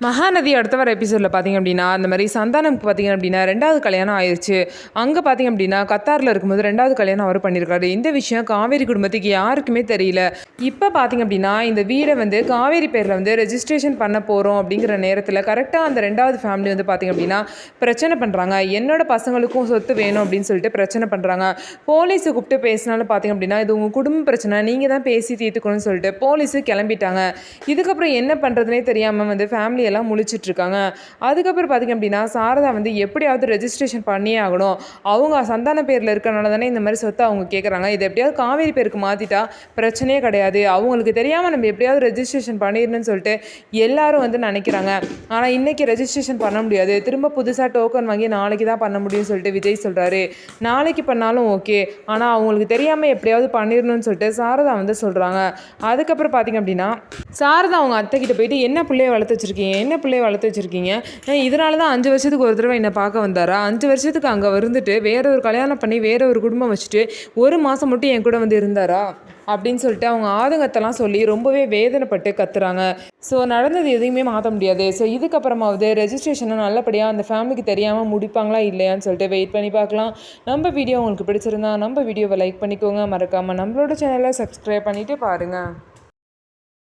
மகாநதி அடுத்த வர எபிசோடில் பார்த்திங்க அப்படின்னா அந்த மாதிரி சந்தானம்க்கு பார்த்திங்க அப்படின்னா 2வது கல்யாணம் ஆயிடுச்சு. அங்கே பார்த்திங்க அப்படின்னா கத்தாரில் இருக்கும்போது 2வது கல்யாணம் அவர் பண்ணியிருக்காரு. இந்த விஷயம் காவேரி குடும்பத்துக்கு யாருக்குமே தெரியல. இப்போ பார்த்திங்க அப்படின்னா இந்த வீடை வந்து காவேரி பேரில் வந்து ரெஜிஸ்ட்ரேஷன் பண்ண போகிறோம் அப்படிங்கிற நேரத்தில் கரெக்டாக அந்த 2வது ஃபேமிலி வந்து பார்த்திங்க அப்படின்னா பிரச்சனை பண்ணுறாங்க. என்னோட பசங்களுக்கும் சொத்து வேணும் அப்படின்னு சொல்லிட்டு பிரச்சனை பண்ணுறாங்க. போலீஸை கூப்பிட்டு பேசினாலும் பார்த்திங்க அப்படின்னா இது உங்கள் குடும்ப பிரச்சனை, நீங்கள் தான் பேசி தீர்த்துக்கணும்னு சொல்லிட்டு போலீஸு கிளம்பிட்டாங்க. இதுக்கப்புறம் என்ன பண்ணுறதுனே தெரியாமல் வந்து ஃபேமிலி எல்லாம் முழிச்சிட்ருக்காங்க. அதுக்கப்புறம் பார்த்திங்க அப்படின்னா சாரதா வந்து எப்படியாவது ரெஜிஸ்ட்ரேஷன் பண்ணியே ஆகணும். அவங்க சந்தான பேரில் இருக்கிறனால தானே இந்த மாதிரி சொத்தை அவங்க கேட்குறாங்க. இதை எப்படியாவது காவேரி பேருக்கு மாற்றிட்டா பிரச்சனையே கிடையாது. அவங்களுக்கு தெரியாமல் நம்ம எப்படியாவது ரெஜிஸ்ட்ரேஷன் பண்ணிடணும்னு சொல்லிட்டு எல்லாரும் வந்து நினைக்கிறாங்க. ஆனால் இன்றைக்கி ரெஜிஸ்ட்ரேஷன் பண்ண முடியாது. திரும்ப புதுசாக டோக்கன் வாங்கி நாளைக்கு தான் பண்ண முடியும்னு சொல்லிட்டு விஜய் சொல்கிறாரு. நாளைக்கு பண்ணாலும் ஓகே, ஆனால் அவங்களுக்கு தெரியாமல் எப்படியாவது பண்ணிடணும்னு சொல்லிட்டு சாரதா வந்து சொல்கிறாங்க. அதுக்கப்புறம் பார்த்திங்க அப்படின்னா சாரதா அவங்க அத்தைக்கிட்ட போயிட்டு என்ன பிள்ளைய வளர்த்து வச்சுருக்கீங்க, இதனால தான் 5 வருஷத்துக்கு ஒரு தடவை என்னை பார்க்க வந்தாரா? 5 வருஷத்துக்கு அங்கே இருந்துட்டு வேற ஒரு கல்யாணம் பண்ணி வேற ஒரு குடும்பம் வச்சுட்டு 1 மாதம் மட்டும் என் கூட வந்து இருந்தாரா அப்படின்னு சொல்லிட்டு அவங்க ஆதங்கத்தெல்லாம் சொல்லி ரொம்பவே வேதனைப்பட்டு கத்துறாங்க. ஸோ நடந்தது எதையுமே மாற்ற முடியாது. ஸோ இதுக்கப்புறமாவது ரெஜிஸ்ட்ரேஷனை நல்லபடியாக அந்த ஃபேமிலிக்கு தெரியாமல் முடிப்பாங்களா இல்லையான்னு சொல்லிட்டு வெயிட் பண்ணி பார்க்கலாம். நம்ம வீடியோ உங்களுக்கு பிடிச்சிருந்தா நம்ம வீடியோவை லைக் பண்ணிக்கோங்க. மறக்காமல் நம்மளோட சேனலை சப்ஸ்கிரைப் பண்ணிவிட்டு பாருங்கள்.